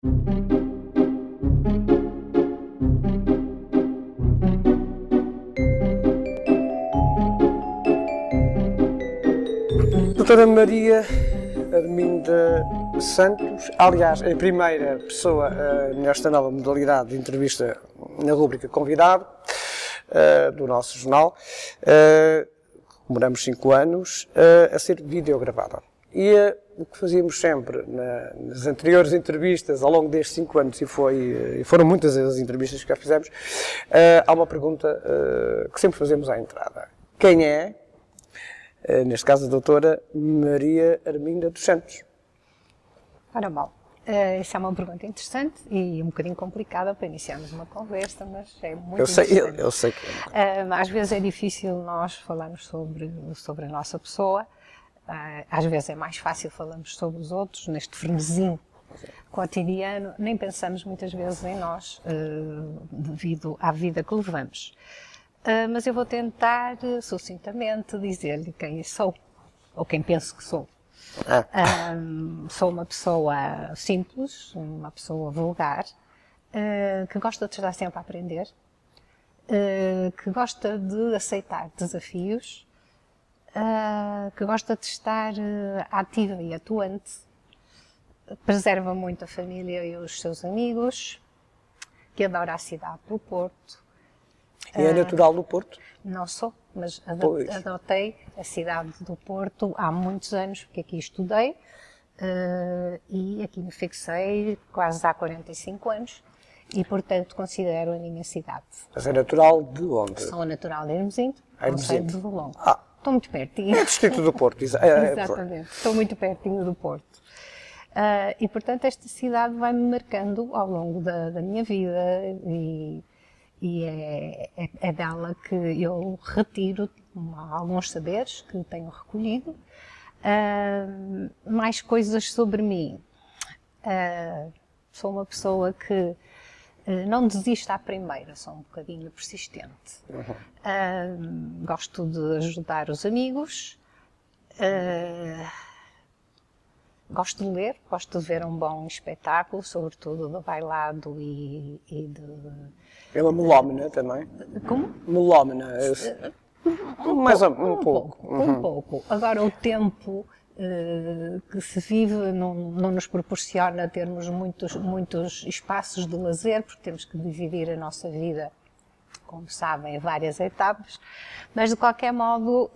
Doutora Maria Arminda Santos, aliás, é a primeira pessoa nesta nova modalidade de entrevista na rúbrica Convidado do nosso jornal. Comemoramos 5 anos a ser videogravada. E o que fazíamos sempre nas anteriores entrevistas, ao longo destes 5 anos, e foram muitas as entrevistas que já fizemos, há uma pergunta que sempre fazemos à entrada. Quem é, neste caso, a doutora Maria Arminda dos Santos? Ora mal, essa é uma pergunta interessante e um bocadinho complicada para iniciarmos uma conversa, mas é muito interessante. Eu sei que às vezes é difícil nós falarmos sobre a nossa pessoa, às vezes é mais fácil falarmos sobre os outros, neste frenesim cotidiano, nem pensamos muitas vezes em nós, devido à vida que levamos. Mas eu vou tentar, sucintamente, dizer-lhe quem sou, ou quem penso que sou. Sou uma pessoa simples, uma pessoa vulgar, que gosta de estar sempre a aprender, que gosta de aceitar desafios, que gosta de estar ativa e atuante, preserva muito a família e os seus amigos, que adora a cidade do Porto. E é natural do Porto? Não sou, mas adotei a cidade do Porto há muitos anos, porque aqui estudei e aqui me fixei quase há 45 anos e, portanto, considero a minha cidade. Mas é natural de onde? Sou natural de Hermesinde, concelho de Valongo. Estou muito pertinho. É distrito do Porto. Exatamente, estou muito pertinho do Porto. E, portanto, esta cidade vai-me marcando ao longo da minha vida e é dela que eu retiro alguns saberes que tenho recolhido, mais coisas sobre mim. Sou uma pessoa que não desiste à primeira, sou um bocadinho persistente. Gosto de ajudar os amigos, gosto de ler, gosto de ver um bom espetáculo, sobretudo de bailado e de... É uma melómana também? Como? Melómana. Mais um pouco. Um pouco. Agora, o tempo que se vive não nos proporciona termos muitos espaços de lazer, porque temos que dividir a nossa vida, como sabem, em várias etapas, mas de qualquer modo,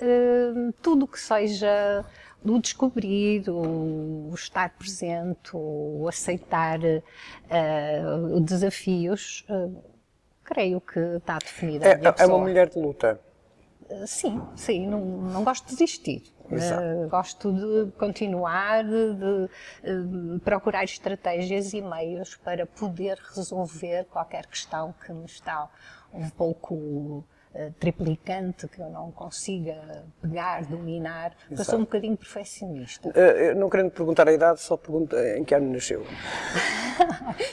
tudo que seja o descobrir, o estar presente, o aceitar desafios, creio que está definida a minha pessoa. É uma mulher de luta? Sim, não gosto de desistir. Gosto de continuar, de procurar estratégias e meios para poder resolver qualquer questão que me está um pouco triplicante, que eu não consiga pegar, dominar, porque eu sou um bocadinho perfeccionista. Não querendo perguntar a idade, só pergunto em que ano nasceu.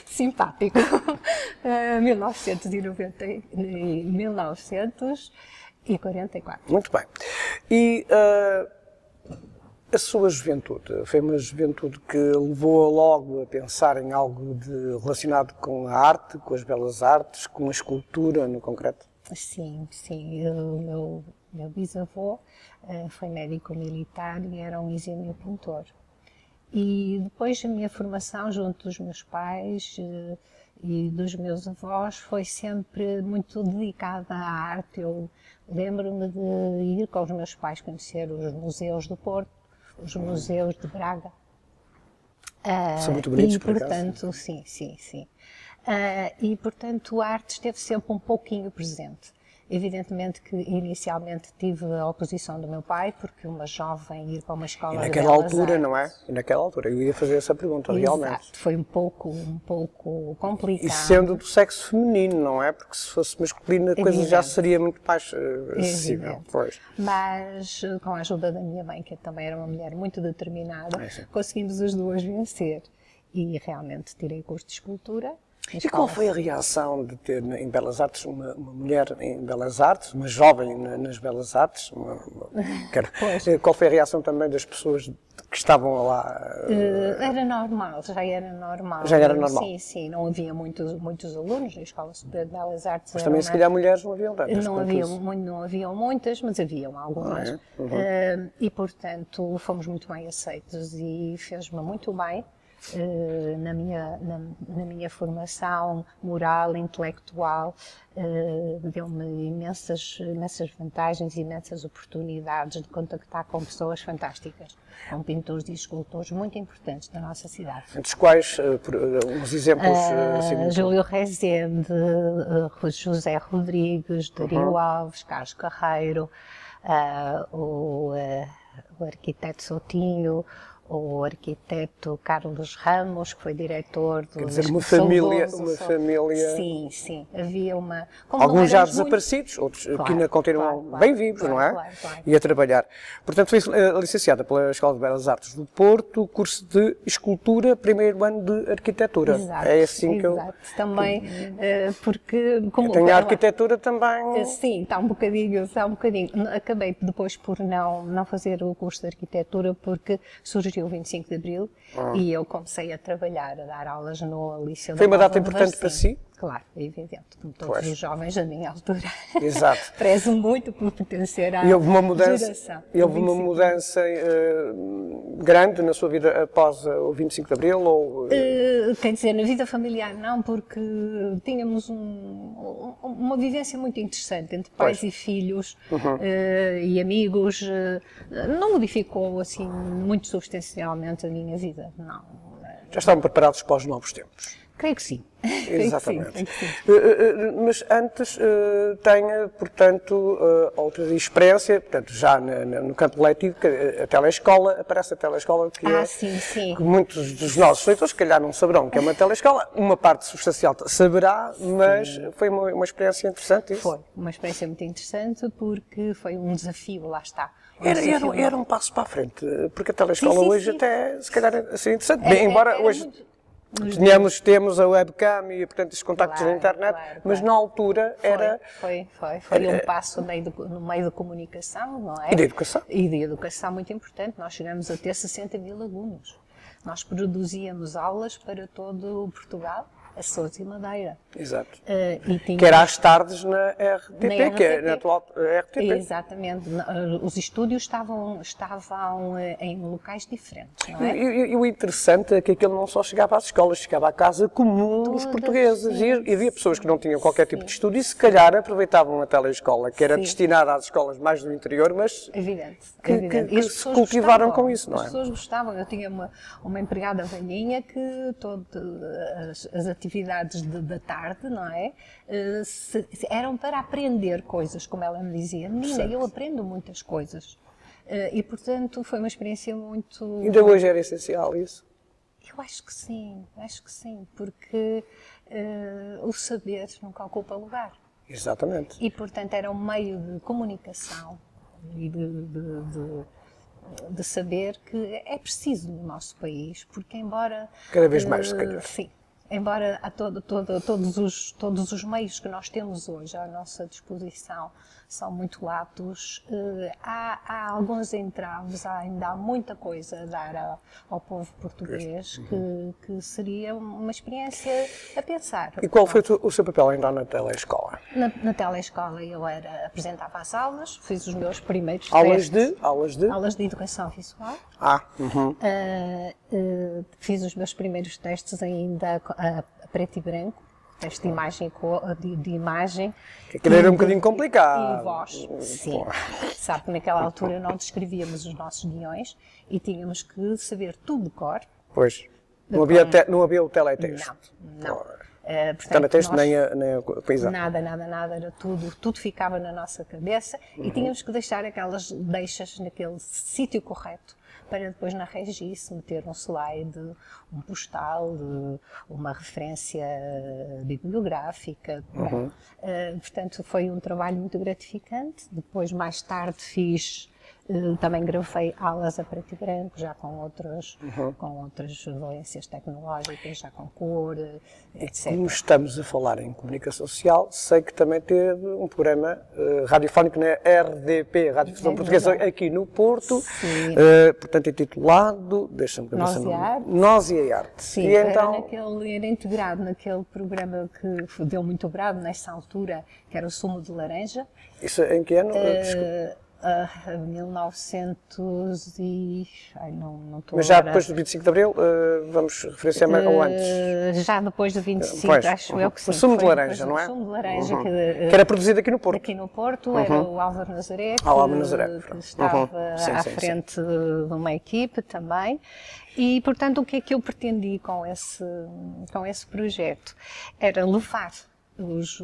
Simpático. 1944. Muito bem. E a sua juventude? Foi uma juventude que levou-a logo a pensar em algo relacionado com a arte, com as belas artes, com a escultura no concreto? Sim. O meu bisavô foi médico militar e era um exímio pintor. E depois a minha formação junto dos meus pais e dos meus avós foi sempre muito dedicada à arte. Eu lembro-me de ir com os meus pais conhecer os museus do Porto, os museus de Braga. São muito bonitos, por portanto, sim. E, portanto, a arte esteve sempre um pouquinho presente. Evidentemente que inicialmente tive a oposição do meu pai, porque uma jovem ir para uma escola de naquela altura, não é? E naquela altura, eu ia fazer essa pergunta, realmente. Exato, foi um pouco complicado. E sendo do sexo feminino, não é? Porque se fosse masculino a coisa já seria muito mais acessível. Pois. Mas com a ajuda da minha mãe, que também era uma mulher muito determinada, conseguimos as duas vencer. E realmente tirei curso de escultura. E qual foi a reação de ter em Belas Artes uma mulher em Belas Artes, uma jovem nas Belas Artes? Qual foi a reação também das pessoas que estavam lá? Era normal, já era normal. Já era normal? Sim, sim, não havia muitos alunos na Escola Superior de Belas Artes. Mas também, se calhar, mulheres não haviam tantas. Não haviam muitas, mas haviam algumas. Ah, é? E, portanto, fomos muito bem aceitos e fez-me muito bem. Na minha formação moral, intelectual, deu-me imensas vantagens, imensas oportunidades de contactar com pessoas fantásticas, com pintores e escultores muito importantes da nossa cidade. Entre os quais, uns exemplos assim, Júlio Rezende, José Rodrigues, Dario Alves, Carlos Carreiro, o arquiteto Soutinho, o arquiteto Carlos Ramos, que foi diretor do... Quer dizer, uma família... Sim, sim. Havia uma... Alguns já desaparecidos, outros que ainda continuam bem vivos, não é? Claro. E a trabalhar. Portanto, foi licenciada pela Escola de Belas Artes do Porto, curso de Escultura, primeiro ano de Arquitetura. Exato, é assim que eu... Também, porque... Eu tenho a arquitetura também... Sim, está um bocadinho. Acabei depois por não fazer o curso de Arquitetura, porque surgiu o 25 de Abril e eu comecei a trabalhar, a dar aulas no Liceu da Foi uma data Póvoa de importante para Varzim. si? Claro, é evidente, como todos os jovens da minha altura. Exato. Prezo muito por pertencer à E houve uma mudança, geração. e houve uma mudança grande na sua vida após o 25 de Abril? Ou, Quer dizer, na vida familiar não, porque tínhamos uma vivência muito interessante entre pais e filhos e amigos. Não modificou assim muito substancialmente a minha vida, não. Já estavam preparados para os novos tempos? Creio que sim. Exatamente. Creio que sim. Mas antes tenha, portanto, outra experiência, portanto, já no campo letivo, a telescola, aparece a telescola, que sim. que muitos dos nossos leitores, se calhar, não saberão que é uma telescola, uma parte substancial saberá, mas foi uma experiência interessante isso? Foi uma experiência muito interessante, porque foi um desafio, lá está. Era um passo para a frente, porque a telescola hoje até, se calhar, é assim, interessante, bem, embora hoje... Temos a webcam e, portanto, esses contactos na internet, mas na altura era... Foi um passo no meio da comunicação, não é? E da educação. E da educação muito importante. Nós chegamos a ter 60 mil alunos. Nós produzíamos aulas para todo o Portugal, Açores e Madeira. Exato. Que era às tardes na RTP, que é na atual RTP. Exatamente. Os estúdios estavam em locais diferentes, não é? E o interessante é que aquilo não só chegava às escolas, chegava à casa comum dos portugueses. E havia pessoas que não tinham qualquer tipo de estudo e, se calhar, aproveitavam a telescola, que era destinada às escolas mais do interior, mas que se cultivaram com isso, não é? As pessoas gostavam. Eu tinha uma empregada velhinha que todas as atividades da tarde, não é? Eram para aprender coisas, como ela me dizia. Menina, eu aprendo muitas coisas. E, portanto, foi uma experiência muito... Ainda hoje era essencial isso? Eu acho que sim, porque o saber nunca ocupa lugar. Exatamente. E, portanto, era um meio de comunicação e de saber que é preciso no nosso país, porque embora... Cada vez mais, se calhar. Sim. Embora todos os meios que nós temos hoje à nossa disposição são muito latos, há alguns entraves, ainda há muita coisa a dar ao povo português que seria uma experiência a pensar. E qual foi o seu papel ainda na telescola? Na telescola eu apresentava as aulas, fiz os meus primeiros testes. Aulas de educação visual. Fiz os meus primeiros testes ainda a preto e branco, teste de imagem. Aquilo era um bocadinho complicado. E voz, sim. Sabe que naquela altura não descrevíamos os nossos guiões e tínhamos que saber tudo de cor. Pois, não havia o teletexto. Não. Teletexto nem a coisa. Nada, era tudo ficava na nossa cabeça e tínhamos que deixar aquelas deixas naquele sítio correto, para depois na regice meter um slide, um postal, uma referência bibliográfica. Portanto, foi um trabalho muito gratificante. Depois, mais tarde, fiz Também gravei alas a preto e branco, já com outras valências tecnológicas, já com cor, etc. Como estamos a falar em comunicação social, sei que também teve um programa radiofónico na RDP, Radiodifusão Portuguesa, aqui no Porto, portanto intitulado, deixa-me ver, Nós e a Arte. Sim, e então... era integrado naquele programa que deu muito brado nessa altura, que era o Sumo de Laranja. Isso em que ano? 1900 e... Ai, não estou Mas já depois do 25 de Abril, vamos referenciar mais ou antes? Já depois do 25, pois, acho eu que sim. O Sumo de Laranja, não é? O Sumo de Laranja. Que era produzido aqui no Porto. Aqui no Porto, era o Álvaro Nazaré, que estava à frente de uma equipe também. E, portanto, o que é que eu pretendi com esse projeto? Era levar os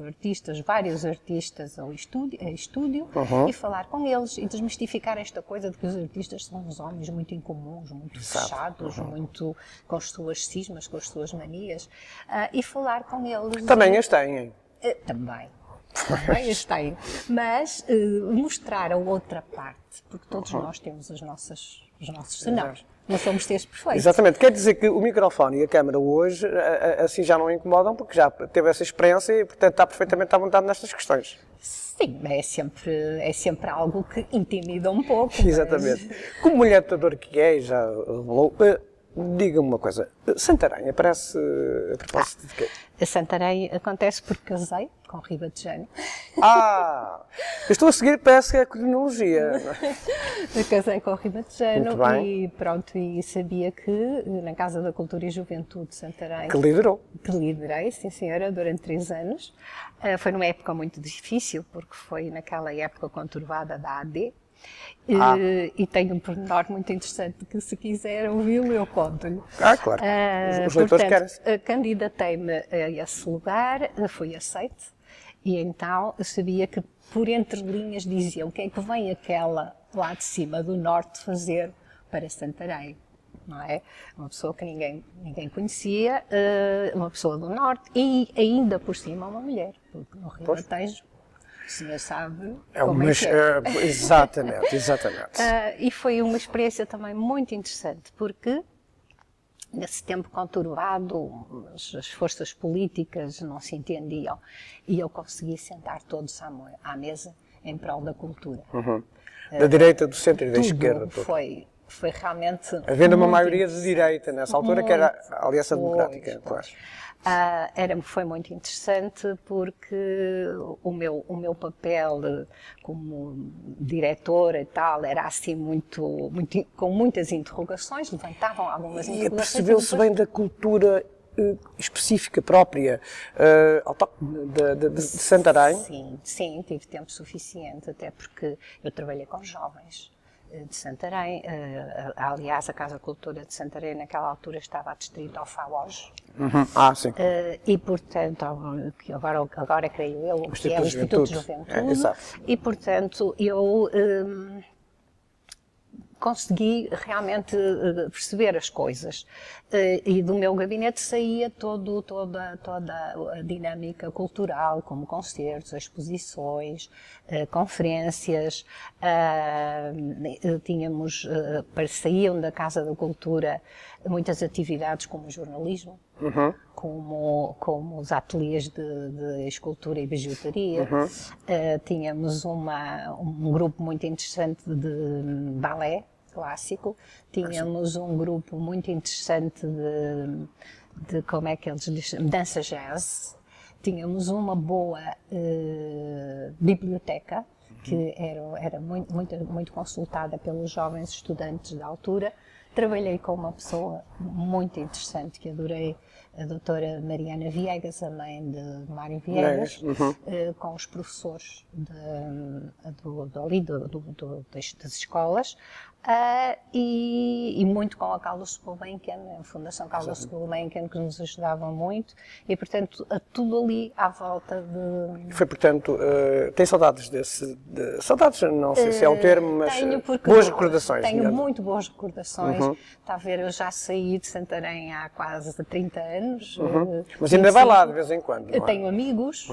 artistas, vários artistas ao estúdio e falar com eles e desmistificar esta coisa de que os artistas são uns homens muito incomuns, muito fechados, muito com as suas cismas, com as suas manias, e falar com eles. Também as têm. Também as têm, mas mostrar a outra parte, porque todos nós temos os nossos cenários. Não somos seres perfeitos. Exatamente. Quer dizer que o microfone e a câmara hoje assim já não incomodam, porque já teve essa experiência e, portanto, está perfeitamente à vontade nestas questões. Sim, é sempre algo que intimida um pouco. Exatamente. Mas... Como mulher lutadora que é, já revelou, diga-me uma coisa, Santarém aparece a propósito de quê? A Santarém acontece porque casei com Ribatejano. Eu estou a seguir, parece que é a cronologia. Eu casei com Ribatejano e pronto, e sabia que na Casa da Cultura e Juventude de Santarém... Que liderou. Que liderei, sim senhora, durante 3 anos. Foi numa época muito difícil, porque foi naquela época conturbada da AD. E tenho um pormenor muito interessante que, se quiser ouvi-lo, eu conto-lhe. Claro. Os leitores querem. Candidatei-me a esse lugar, fui aceite, e então eu sabia que, por entre linhas, dizia o que é que vem aquela lá de cima do norte fazer para Santarém. Não é? Uma pessoa que ninguém conhecia, uma pessoa do norte, e ainda por cima uma mulher, porque no Ribatejo, o senhor sabe como é que é. Exatamente. E foi uma experiência também muito interessante, porque nesse tempo conturbado as forças políticas não se entendiam e eu consegui sentar todos à mesa em prol da cultura. Da direita, do centro e da esquerda. Foi realmente... Havendo uma maioria de direita nessa altura, que era a Aliança Democrática. Claro. Foi muito interessante porque o meu papel como diretora e tal era assim com muitas interrogações, levantavam algumas interrogações. E percebeu-se bem da cultura específica própria, autóctone de Santarém? Sim, tive tempo suficiente, até porque eu trabalhei com jovens de Santarém. Aliás, a Casa de Cultura de Santarém naquela altura estava adscrita ao FAOJ. Sim. E, portanto, agora creio eu, que é o Instituto de Juventude. E, portanto, eu consegui realmente perceber as coisas. E do meu gabinete saía toda a dinâmica cultural, como concertos, exposições, conferências. Saíam da Casa da Cultura muitas atividades como jornalismo, como os ateliês de escultura e bijutaria. Tínhamos um grupo muito interessante de balé clássico, tínhamos um grupo muito interessante de como é que eles dizem, dança jazz, tínhamos uma boa biblioteca, que era muito consultada pelos jovens estudantes da altura. Trabalhei com uma pessoa muito interessante que adorei, a doutora Mariana Viegas, a mãe de Mário Viegas, com os professores das escolas, E muito com a Carlos Gulbenkian, a Fundação Carlos Gulbenkian, que nos ajudava muito, e portanto tudo ali à volta de... Foi, portanto, tem saudades saudades, não sei se é o termo, mas boas recordações. Tenho digamos. muito boas recordações. Está a ver, eu já saí de Santarém há quase 30 anos. Mas ainda vai lá de vez em quando, não é? Tenho amigos,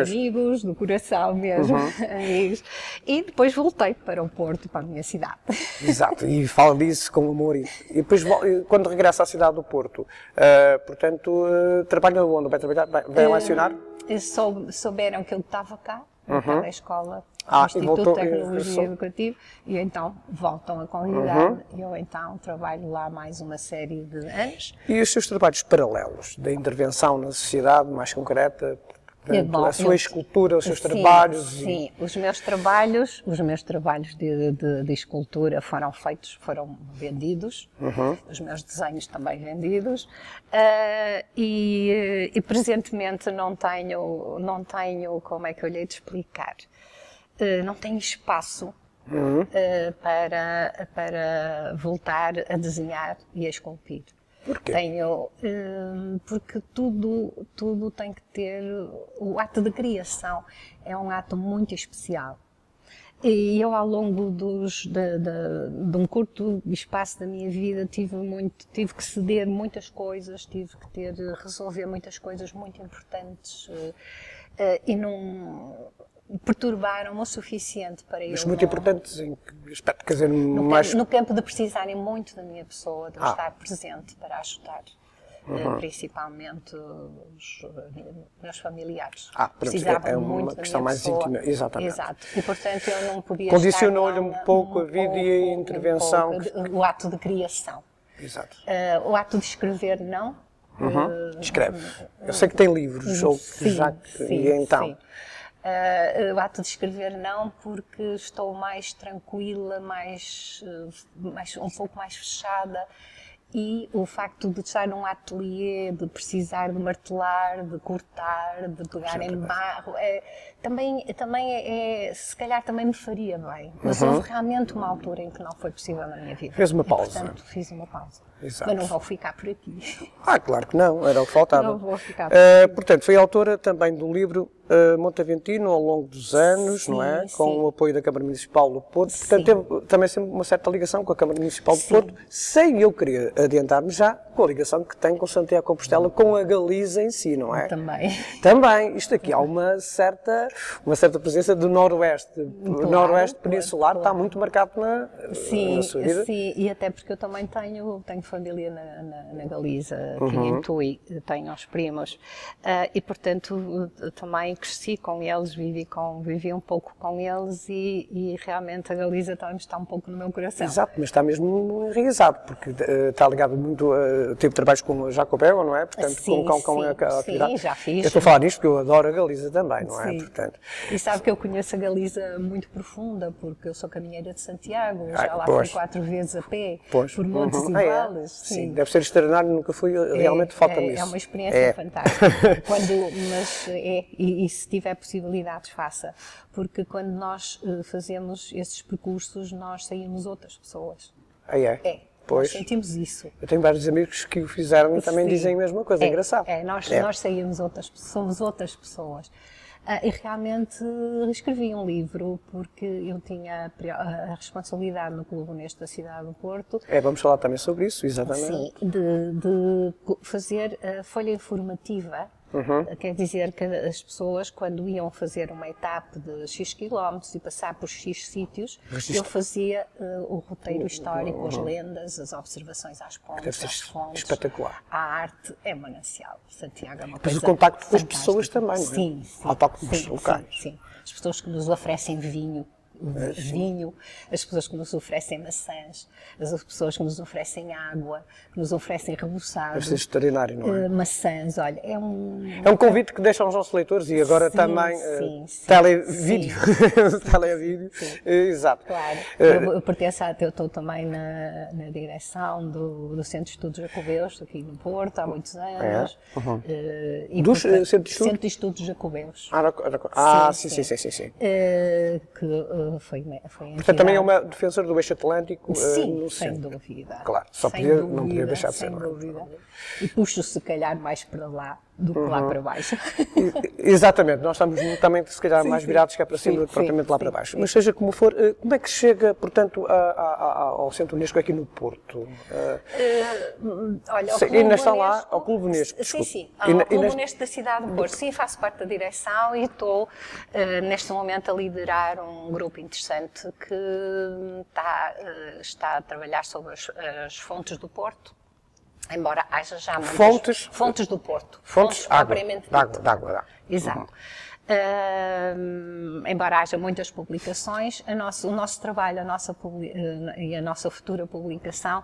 amigos do coração mesmo, amigos. E depois voltei para o Porto, para a minha cidade. Exato, e fala disso com amor. E depois, quando regressa à cidade do Porto, portanto, trabalha onde? Vai trabalhar? Vai lecionar? Souberam que eu estava cá, naquela escola, e Instituto voltou, de Tecnologia Educativa, e então voltam a convidar-me, e eu então trabalho lá mais uma série de anos. E os seus trabalhos paralelos, da intervenção na sociedade mais concreta? A sua escultura, os seus trabalhos? Sim, os meus trabalhos de escultura foram vendidos, os meus desenhos também vendidos, e presentemente não tenho, como é que eu lhe hei de explicar, não tenho espaço para voltar a desenhar e a esculpir. Porquê? Porque tudo tem que ter... O ato de criação é um ato muito especial. E eu, ao longo de um curto espaço da minha vida, tive que ceder muitas coisas, tive que resolver muitas coisas muito importantes e não... perturbaram o suficiente para eu... Mas muito importantes em que aspecto? Quer dizer, no campo de precisarem muito da minha pessoa, de eu estar presente para ajudar. Principalmente os meus familiares. É uma questão mais íntima, exatamente. Exato. E portanto eu não podia condicionou-lhe um pouco a vida e a intervenção. O ato de criação. Exato. O ato de escrever, não. Escreve. Eu sei que tem livros, e então... O ato de escrever não, porque estou mais tranquila, um pouco mais fechada, e o facto de estar num ateliê, de precisar de martelar, de cortar, de pegar em barro, se calhar também me faria bem. Mas houve realmente uma altura em que não foi possível na minha vida. Fez uma pausa. Portanto, fiz uma pausa. Exato. Mas não vou ficar por aqui. Claro que não, era o que faltava. Não vou ficar por aqui. Portanto, foi autora também do livro Montaventino ao longo dos anos, não é? Com o apoio da Câmara Municipal do Porto. Portanto, teve também sempre uma certa ligação com a Câmara Municipal do Porto, sem eu querer adiantar-me já com a ligação que tem com Santiago de Compostela, com a Galiza em si, não é? Também. Isto aqui há uma certa presença do Noroeste. O Noroeste peninsular está muito marcado na sua vida. Sim, e até porque eu também tenho família na Galiza, aqui em Tui, tenho os primos, e portanto também cresci com eles, vivi um pouco com eles, e realmente a Galiza também está um pouco no meu coração. Exato, mas está mesmo enraizado, porque está ligado muito, teve trabalhos com o Jacobel, não é? Portanto, com a atividade. Sim, já fiz. Eu estou a falar disto porque eu adoro a Galiza também, não é? Portanto, e sabe que eu conheço a Galiza muito profunda, porque eu sou caminheira de Santiago, já lá fui 4 vezes a pé, por montes e vales. Sim, deve ser extraordinário, nunca fui, realmente falta-me isso. É uma experiência fantástica. E se tiver possibilidades, faça. Porque quando nós fazemos esses percursos, nós saímos outras pessoas. Pois. Nós sentimos isso. Eu tenho vários amigos que o fizeram e também dizem a mesma coisa, é engraçado. Nós saímos somos outras pessoas. E realmente escrevi um livro porque eu tinha a responsabilidade no Clube Unesco da cidade do Porto. Vamos falar também sobre isso, exatamente. Sim, de fazer a folha informativa. Quer dizer que as pessoas, quando iam fazer uma etapa de X quilómetros e passar por X sítios, eu fazia o roteiro histórico, as lendas, as observações às pontes, às fontes. Espetacular. A arte é manancial. Santiago é uma coisa. Mas o contacto com as pessoas também, não é? Sim. Autóctonos locais. Sim. As pessoas que nos oferecem vinho, as pessoas que nos oferecem maçãs, as pessoas que nos oferecem água, que nos oferecem reboçado. Deve ser extraordinário, não é? Maçãs, olha, é um convite que deixam aos nossos leitores e agora também televídeo. Televídeo, exato. Claro, eu pertenço eu estou também na direção do Centro de Estudos Jacobeus, aqui no Porto, há muitos anos. Centro de Estudos Jacobeus. Sim. Que foi a entidade. Portanto, também é uma defensora do eixo atlântico. Sim, no sem centro. dúvida. Claro, só sem podia, dúvida, não podia deixar de ser. sem dúvida. E puxo se calhar mais para lá do que lá para baixo. Exatamente, nós estamos também se calhar Sim, mais sim. virados que é para cima do que propriamente lá para baixo. Mas seja como for, como é que se chega, portanto, ao Centro Unesco aqui no Porto? Olha, ao Ainda está Unesco, lá, ao Clube Unesco, sim, desculpe. sim, ao Clube Unesco da cidade de Porto. Sim, faço parte da direção e estou neste momento a liderar um grupo interessante que está a trabalhar sobre as fontes do Porto. Embora haja já muitas... Fontes do Porto. Fontes propriamente de água. Exato. Embora haja muitas publicações, o nosso trabalho e a nossa futura publicação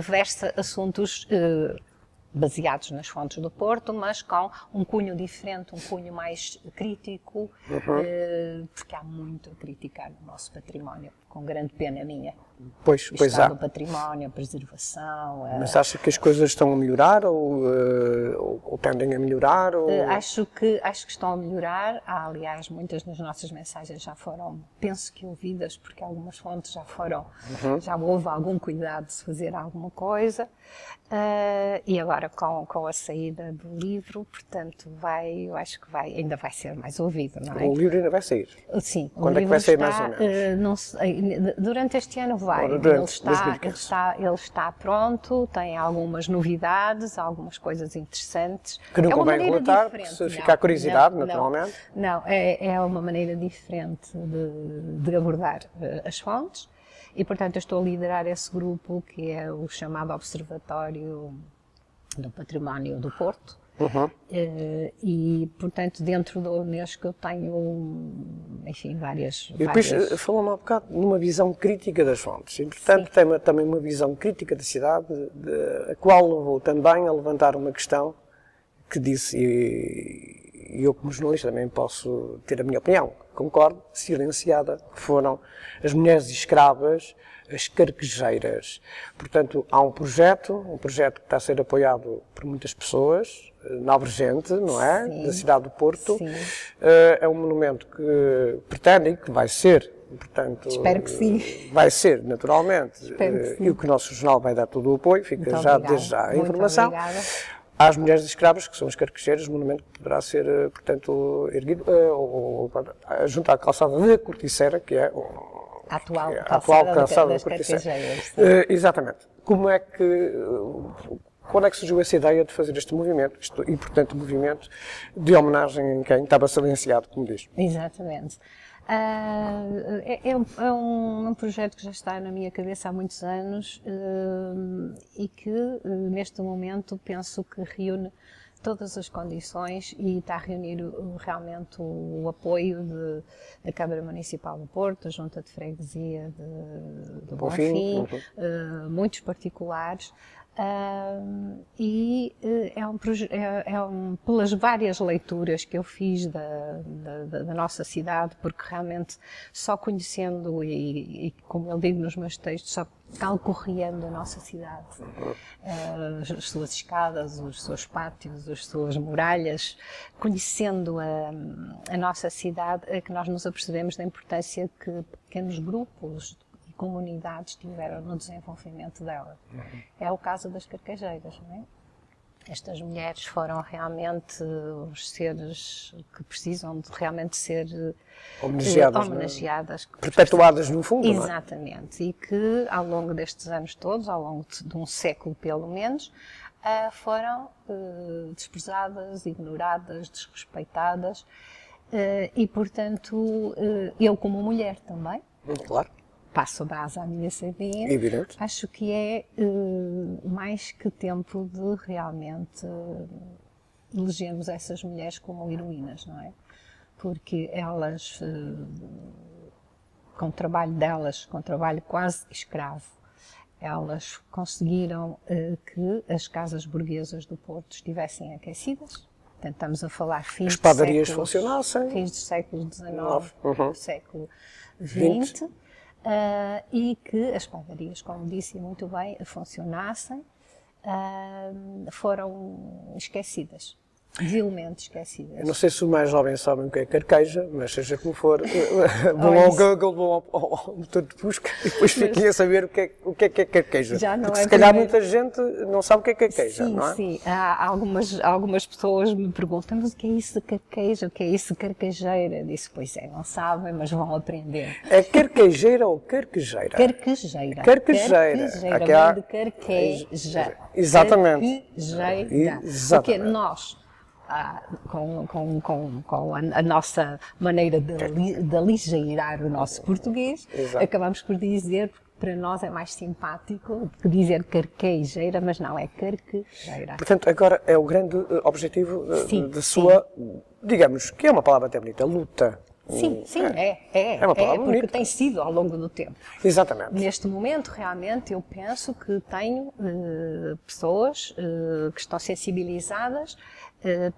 versa assuntos baseados nas fontes do Porto, mas com um cunho diferente, um cunho mais crítico, porque há muito a criticar no nosso património, com grande pena minha. Pois Estado há. do património, a preservação. Mas acha que as coisas estão a melhorar ou tendem a melhorar? Acho que estão a melhorar. Há, aliás, muitas das nossas mensagens já foram, penso que ouvidas, porque algumas fontes já foram, já houve algum cuidado de se fazer alguma coisa. E agora com a saída do livro, portanto, eu acho que ainda vai ser mais ouvido, não é? O livro ainda vai sair? Sim. Quando é que vai sair mais ou menos? Não sei, durante este ano vai. Ele está pronto, tem algumas novidades, algumas coisas interessantes. Que não convém relatar, diferente. se ficar curiosidade, não, naturalmente. Não, é uma maneira diferente de abordar as fontes. E, portanto, eu estou a liderar esse grupo que é o chamado Observatório do Património do Porto. E, portanto, dentro da Unesco eu tenho, enfim, várias... E depois falou-me há bocado numa visão crítica das fontes. Entretanto, tem também uma visão crítica da cidade, a qual levou também a levantar uma questão que disse, e eu como jornalista também posso ter a minha opinião, concordo, silenciada, que foram as mulheres escravas, as carquejeiras. Portanto, há um projeto que está a ser apoiado por muitas pessoas, nobre gente, não é? Sim. Da cidade do Porto. Sim. É um monumento que pretende e que vai ser, portanto... Espero que sim. Vai ser, naturalmente. Espero que sim. E o que o nosso jornal vai dar todo o apoio, fica Muito já obrigada. desde já a Muito informação. obrigada. Às mulheres escravas, que são as carquejeiras, monumento que poderá ser, portanto, erguido junto à calçada da Corticeira, que é A atual calçada das da Corticeira. carquejeiras. Exatamente. Quando é que surgiu essa ideia de fazer este movimento, este importante movimento de homenagem em quem estava silenciado, como diz? Exatamente. É um projeto que já está na minha cabeça há muitos anos e que, neste momento, penso que reúne todas as condições e está a reunir realmente o apoio da Câmara Municipal do Porto, da Junta de Freguesia do Bonfim, muitos particulares. Pelas várias leituras que eu fiz da nossa cidade, porque realmente só conhecendo e como eu digo nos meus textos, só calcorreando a nossa cidade, as suas escadas, os seus pátios, as suas muralhas, conhecendo a nossa cidade, é que nós nos apercebemos da importância que pequenos grupos comunidades tiveram no desenvolvimento dela. É o caso das carquejeiras, não é? Estas mulheres foram realmente os seres que precisam de realmente ser homenageadas, perpetuadas no fundo. Exatamente, não é? E que ao longo destes anos todos, ao longo de um século pelo menos, foram desprezadas, ignoradas, desrespeitadas e, portanto, eu como mulher também, claro, passo a brasa à minha sardinha. Evidente. Acho que é mais que tempo de realmente elegermos essas mulheres como heroínas, não é? Porque elas, com o trabalho delas, com o trabalho quase escravo, elas conseguiram que as casas burguesas do Porto estivessem aquecidas. Portanto, estamos a falar fins as padarias funcionassem. Fins do século XIX, século XX. E que as padarias, como disse muito bem, funcionassem, foram esquecidas. vilmente esquecidas. Eu não sei se os mais jovens sabem o que é carqueja, mas seja como for, vão ao Google, vão ao motor de busca e depois fiquem a saber o que é carqueja. Já não Porque é se calhar primeiro. muita gente não sabe o que é carqueja, Sim, não é? sim. Há algumas pessoas me perguntam, mas o que é isso de carqueja? O que é isso de carquejeira? Disse, pois é, não sabem, mas vão aprender. É carquejeira ou carquejeira? Carquejeira. Carquejeira. Aqui Vem há- de carqueja. Exatamente. Carquejeira. Exatamente. Porque nós, com a nossa maneira de aligeirar o nosso português, Exato. acabamos por dizer, porque para nós é mais simpático que dizer carquejeira, mas não, é carquejeira. Portanto, agora é o grande objetivo Sim, da sua, digamos, que é uma palavra até bonita, luta. Sim, É uma palavra porque bonita. tem sido ao longo do tempo. Exatamente. Neste momento, realmente, eu penso que tenho pessoas que estão sensibilizadas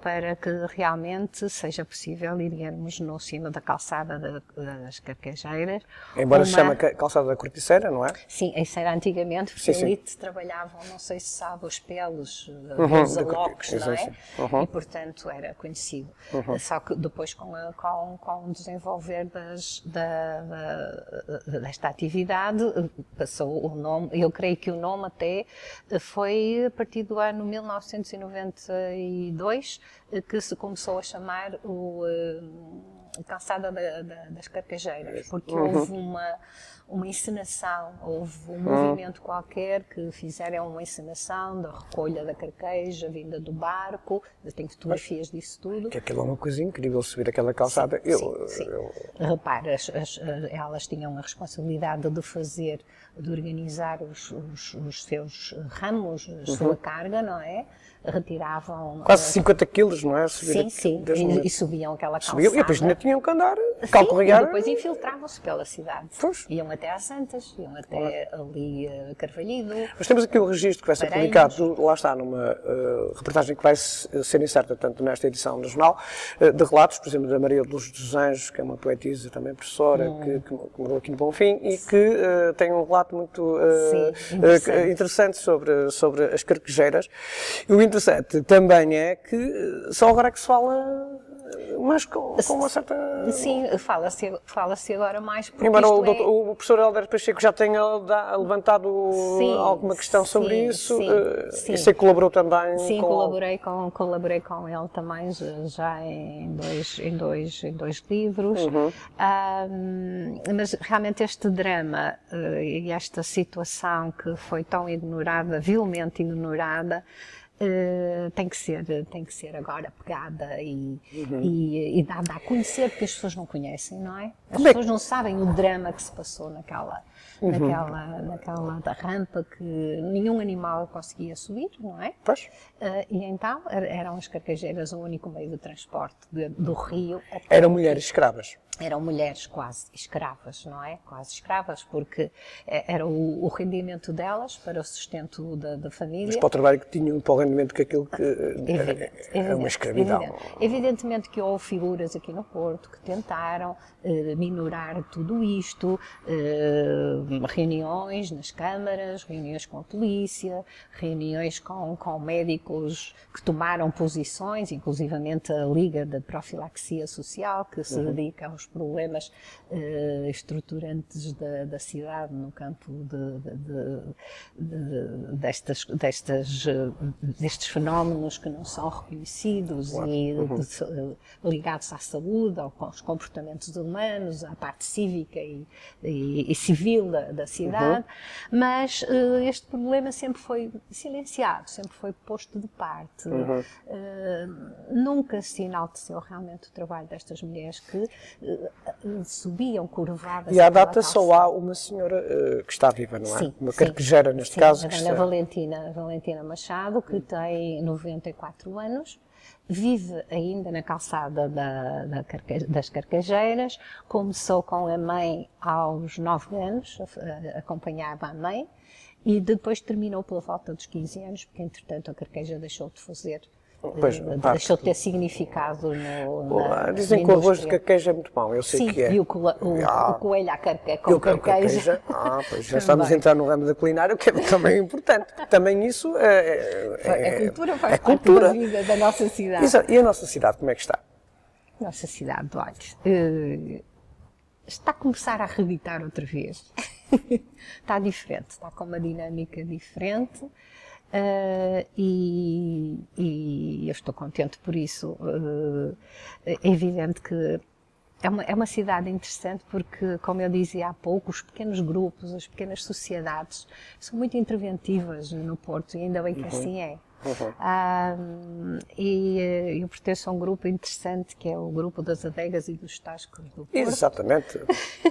para que realmente seja possível irmos no cimo da calçada das Carquejeiras. Embora se chame calçada da corticeira, não é? Sim, isso era antigamente, porque Sim. ali trabalhavam, não sei se sabe, os pelos, os da alocos, corticeira, não é? sim, sim. E, portanto, era conhecido. Só que depois, com o desenvolver desta atividade, passou o nome, eu creio que o nome até foi a partir do ano 1992, que se começou a chamar a calçada das Carquejeiras, porque houve uma encenação, houve um movimento qualquer que fizeram uma encenação da recolha da carqueja vinda do barco, eu tenho fotografias disso tudo. Que aquilo é uma coisa incrível, subir aquela calçada. Sim. Repare, elas tinham a responsabilidade de organizar os seus ramos, a sua carga, não é? Retiravam... Quase 50 quilos, não é? Subir Sim, desde e subiam aquela calçada. Subiam, e depois ainda tinham que andar, Sim, calcorrear. e depois infiltravam-se pela cidade. Pois. Iam até às Santas, iam até ali a Carvalhido. Mas temos aqui o registro que vai ser Pareiros. publicado, lá está, numa reportagem que vai ser incerta tanto nesta edição do jornal, de relatos, por exemplo, da Maria de Luz dos Anjos, que é uma poetisa, também professora, que morou aqui no Bonfim, e que tem um relato muito interessante sobre as carquejeiras. E o interessante também é que só agora é que se fala mais com uma certa... Sim, fala-se agora mais porque Embora isto o professor Helder Pacheco já tenha levantado alguma questão sobre isso, e sei que colaborou também Sim, com... colaborei com ele também, já em dois livros. Mas realmente este drama e esta situação que foi tão ignorada, vilmente ignorada, tem que ser agora pegada e dada a conhecer, porque as pessoas não conhecem, não é? As pessoas não sabem o drama que se passou naquela rampa que nenhum animal conseguia subir, não é? Pois. E então eram as carquejeiras o único meio de transporte do rio. Eram mulheres escravas. Eram mulheres quase escravas, não é? Quase escravas, porque era o rendimento delas para o sustento da família. Mas para o trabalho que tinham, para o rendimento que aquilo que era uma escravidão. Evidentemente que houve figuras aqui no Porto que tentaram minorar tudo isto, reuniões nas câmaras, reuniões com a polícia, reuniões com médicos que tomaram posições, inclusivamente a Liga de Profilaxia Social, que se dedica aos problemas estruturantes da cidade no campo destes fenómenos que não são reconhecidos e ligados à saúde, aos comportamentos humanos, à parte cívica e civil da cidade, mas este problema sempre foi silenciado, sempre foi posto de parte. Nunca se enalteceu realmente o trabalho destas mulheres que subiam curvadas. E à data só há uma senhora que está viva, não é? Sim, uma carquejeira, neste caso. A Dona Valentina Machado, que tem 94 anos, vive ainda na calçada das Carquejeiras, começou com a mãe aos 9 anos, acompanhava a mãe, e depois terminou pela volta dos 15 anos, porque entretanto a Carqueja deixou de fazer Pois, deixou de ter significado dizem na que o arroz de indústria. carqueja é muito bom, eu sei Sim, que é. e o coelho à E com o carqueja. Pois já estamos a Também. entrar no ramo da culinária, o que é também importante. Também isso A cultura faz parte cultura. da vida da nossa cidade. Exato. E a nossa cidade, como é que está? Nossa cidade, olha, está a começar a arrebitar outra vez. Está diferente, está com uma dinâmica diferente. E eu estou contente por isso. É evidente que é uma cidade interessante porque, como eu dizia há pouco, os pequenos grupos, as pequenas sociedades são muito interventivas no Porto e ainda bem que assim é. Eu pertenço a um grupo interessante que é o grupo das adegas e dos tascos do Porto. Exatamente.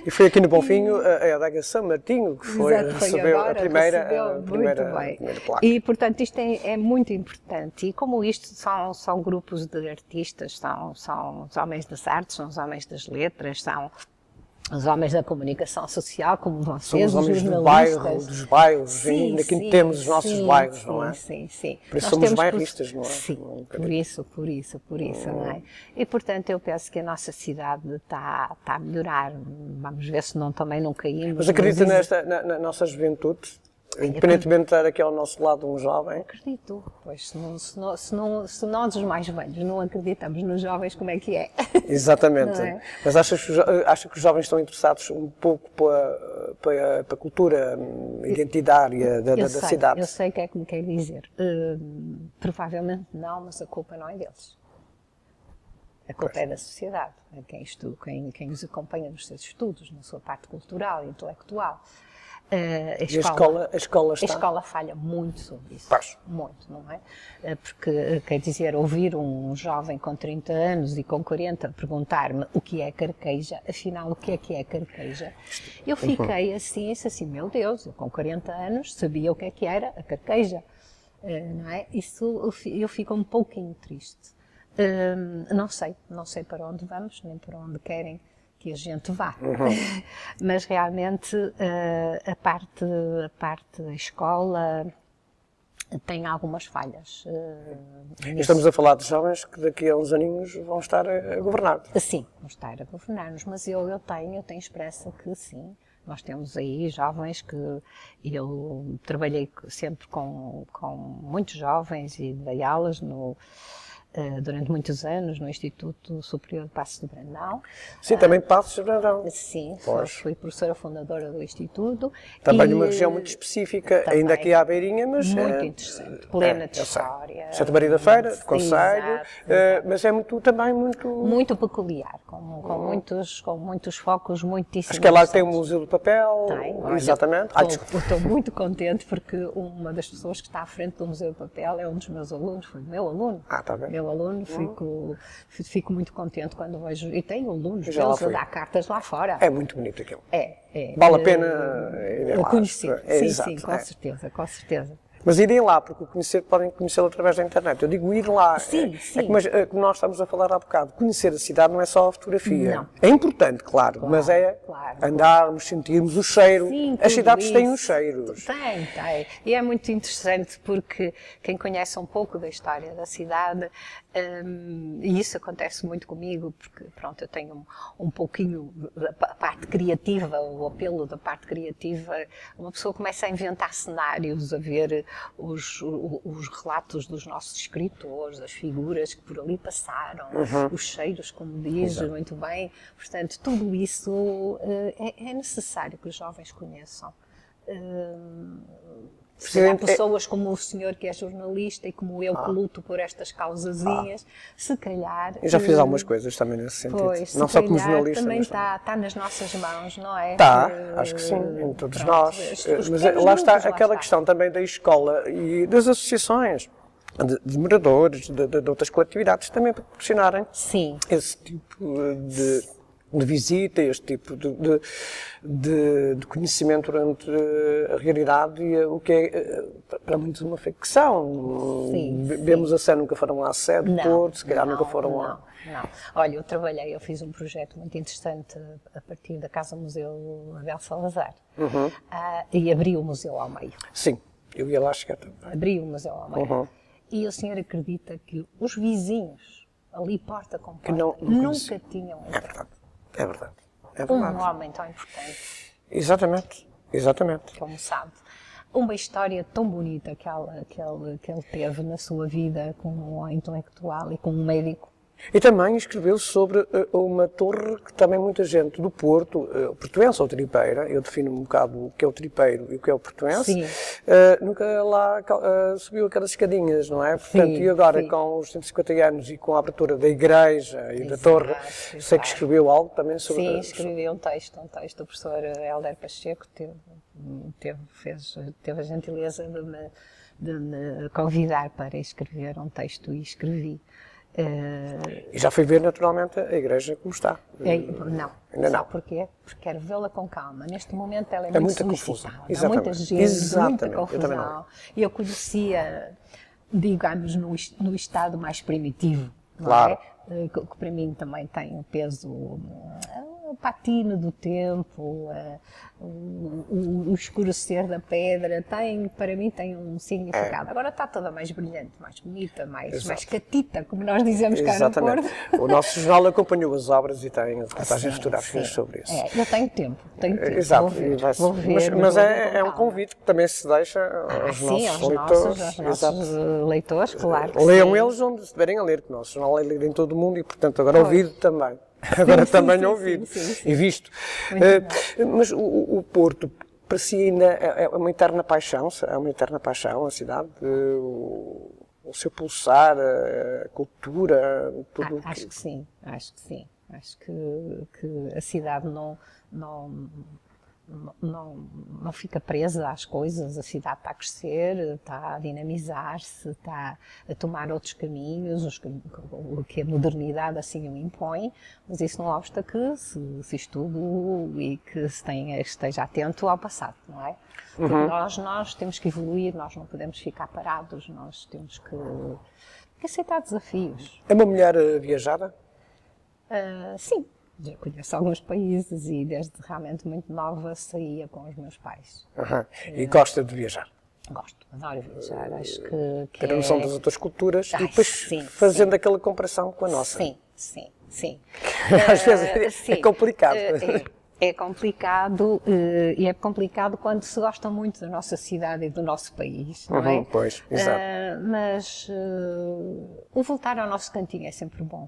E foi aqui no Bonfinho a adega São Martinho que recebeu agora, a primeira placa. E, portanto, isto é muito importante. E como isto são grupos de artistas, são os homens das artes, são os homens das letras, são os homens da comunicação social, como vocês, somos os homens jornalistas. dos bairros, ainda aqui temos os nossos bairros, não é? Sim. Por isso Nós somos temos bairristas, não é? Sim, por isso, não é? E, portanto, eu penso que a nossa cidade está a melhorar. Vamos ver se também não caímos. Mas acredita na nossa juventude? Independentemente de estar aqui ao nosso lado um jovem? Acredito, pois se nós os mais velhos não acreditamos nos jovens, como é que é? Exatamente. É? Mas acha que os jovens estão interessados um pouco para a cultura identitária da cidade? Eu sei o que é que me quer dizer. Provavelmente não, mas a culpa não é deles. A culpa é da sociedade, quem os acompanha nos seus estudos, na sua parte cultural e intelectual. A escola falha muito sobre isso. Faz. Muito, não é? Porque, quer dizer, ouvir um jovem com 30 anos e com 40 perguntar-me o que é carqueja, afinal, o que é carqueja? Eu fiquei assim, meu Deus, eu com 40 anos sabia o que era a carqueja. Não é? Isso eu fico um pouquinho triste. Não sei para onde vamos, nem para onde querem que a gente vá. Mas realmente a parte da escola tem algumas falhas. Estamos a falar de jovens que daqui a uns aninhos vão estar a governar. Sim, vão estar a governar-nos, mas eu tenho esperança que sim. Nós temos aí jovens que eu trabalhei sempre com muitos jovens e dei aulas durante muitos anos no Instituto Superior de Paços de Brandão. Sim, também Paços de Brandão. Sim, fui professora fundadora do Instituto. Também numa região muito específica, ainda aqui à beirinha, mas... Muito interessante, plena de história. Santa Maria da Feira, de Conselho, mas é também muito... Muito peculiar, com muitos focos muitíssimos. Acho que é lá que tem o Museu do Papel. Tem, exatamente. Estou muito contente porque uma das pessoas que está à frente do Museu do Papel é um dos meus alunos, foi meu aluno. Está bem. Meu aluno, fico muito contente quando vejo, e tenho alunos deles a dar cartas lá fora. É muito bonito aquilo. Vale a pena ir lá. Conhecer. Sim, com certeza. Mas irem lá, porque podem conhecê-lo através da internet. Eu digo ir lá. Sim. Mas como nós estamos a falar há bocado, conhecer a cidade não é só a fotografia. Não. É importante, claro, mas andarmos, sentirmos o cheiro. Sim, as cidades isso. têm os cheiros. Tem. E é muito interessante porque quem conhece um pouco da história da cidade, e isso acontece muito comigo, porque pronto, eu tenho um pouquinho da parte criativa, o apelo da parte criativa. Uma pessoa começa a inventar cenários, a ver os relatos dos nossos escritores, as figuras que por ali passaram, os cheiros, como diz muito bem. Portanto, tudo isso é necessário que os jovens conheçam. Há pessoas como o senhor que é jornalista e como eu que luto por estas causazinhas, se calhar... Eu já fiz algumas coisas também nesse sentido. Pois, não só como jornalista. Também está nas nossas mãos, não é? Acho que sim, em todos nós. Mas lá está aquela questão também da escola e das associações, de moradores, de outras coletividades, também para proporcionarem esse tipo de visita, este tipo de conhecimento durante a realidade e o que é para muitos uma ficção. Vemos a Sé, nunca foram à Sé do Porto, se calhar nunca foram lá. Não. Olha, eu fiz um projeto muito interessante a partir da Casa Museu Abel Salazar e abri o museu ao meio. Sim, eu ia lá chegar também. Abri o museu ao meio. E o senhor acredita que os vizinhos, ali porta com porta, nunca tinham É verdade, é verdade. É um verdade. homem tão importante, Exatamente, exatamente. como sabe. Uma história tão bonita que ele teve na sua vida como um intelectual e como um médico. E também escreveu sobre uma torre que também muita gente do Porto, portuense ou tripeira, eu defino um bocado o que é o tripeiro e o que é o portuense, nunca lá subiu aquelas escadinhas, não é? Portanto, Sim, e agora sim. com os 150 anos e com a abertura da igreja e da torre, sei que escreveu algo também sobre... Sim, escrevi um texto. O professor Hélder Pacheco teve a gentileza de me convidar para escrever um texto e escrevi. E já fui ver naturalmente a igreja como está. Não. Ainda não. Sabe porquê? Porque quero vê-la com calma. Neste momento ela é muito muita solicitada. confusão. Há muita gente, Exatamente. muita confusão. E eu conhecia, digamos, no estado mais primitivo. Não Claro. É? Que para mim também tem um peso, o patino do tempo, o escurecer da pedra, para mim tem um significado. Agora está toda mais brilhante, mais bonita, mais catita, como nós dizemos cá no Porto. O nosso jornal acompanhou as obras e tem reportagens fotográficas sobre isso. Eu tenho tempo. Exato. Vou ver, mas é um convite que também se deixa aos nossos leitores. Aos nossos leitores, claro. Leiam eles onde estiverem a ler, que o nosso jornal é lido em todo o mundo e, portanto, agora ouvido também. Agora também ouvido e visto. Mas o Porto, para si, ainda é uma eterna paixão, a cidade, o seu pulsar, a cultura, tudo. Acho que sim. Acho que a cidade não fica presa às coisas, a cidade está a crescer, está a dinamizar-se, está a tomar outros caminhos, o que a modernidade assim o impõe, mas isso não obsta que se estude e que esteja atento ao passado, não é? Porque nós temos que evoluir, nós não podemos ficar parados, nós temos que aceitar desafios. É uma mulher viajada? Sim. Já conheço alguns países e desde realmente muito nova saía com os meus pais. E gosta de viajar? Gosto, adoro viajar. Acho que ter a noção das outras culturas e depois sim, fazendo aquela comparação com a nossa. Sim. Às vezes é complicado. É complicado e é complicado quando se gosta muito da nossa cidade e do nosso país, não é? Pois, exato. Mas o voltar ao nosso cantinho é sempre bom.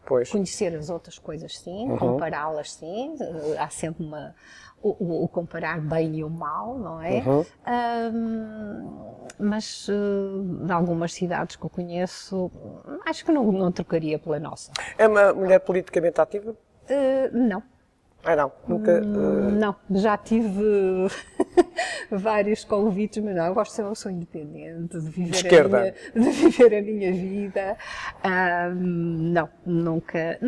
Pois. Conhecer as outras coisas, sim, compará-las, sim, há sempre o comparar bem e o mal, não é? Mas em algumas cidades que eu conheço, acho que não trocaria pela nossa. É uma mulher politicamente ativa? Não. Não, nunca... Não, já tive vários convites, mas não, eu sou independente, de viver a minha vida. Não, nunca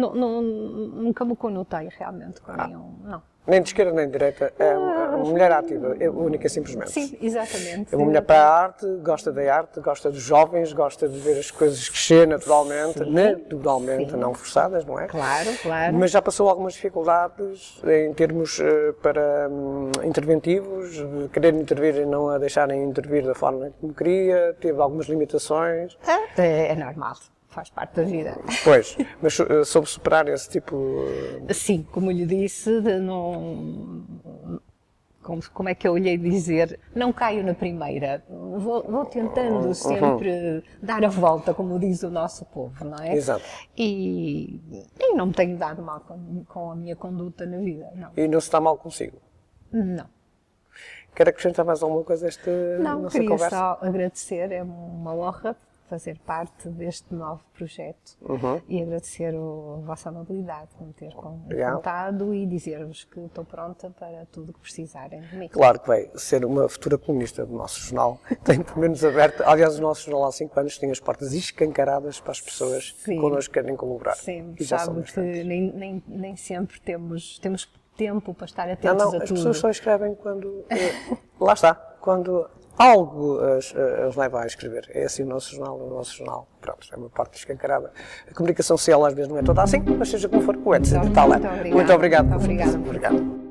me conotei realmente com nenhum, não. Nem de esquerda nem de direita, é uma mulher ativa, é única simplesmente. Sim, exatamente. É uma mulher para a arte, gosta dos jovens, gosta de ver as coisas crescer naturalmente, não forçadas, não é? Claro. Mas já passou algumas dificuldades em termos para interventivos, de querer intervir e não a deixarem intervir da forma como queria, teve algumas limitações. É normal. Faz parte da vida. Pois, mas soube superar esse tipo... Sim, como lhe disse, como é que eu lhe hei dizer, não caio na primeira, vou tentando sempre dar a volta, como diz o nosso povo, não é? Exato. E não me tenho dado mal com a minha conduta na vida, não. E não se está mal consigo? Não. Quer acrescentar mais alguma coisa a esta nossa conversa? Não, queria só agradecer, é uma honra fazer parte deste novo projeto e agradecer a vossa amabilidade de me ter contado e dizer-vos que estou pronta para tudo o que precisarem de mim. Claro que vai ser uma futura colunista do nosso jornal. Tem pelo menos aberto, aliás, o nosso jornal há 5 anos tem as portas escancaradas para as pessoas que connosco querem colaborar. Sim, sabe que nem sempre temos tempo para estar atentos a tudo. As pessoas só escrevem quando... lá está, quando... algo as leva a escrever. É assim o nosso jornal. Pronto, é uma parte escancarada. A comunicação social às vezes não é toda assim, mas seja como for, o Edson está lá. Muito obrigado. Muito obrigada.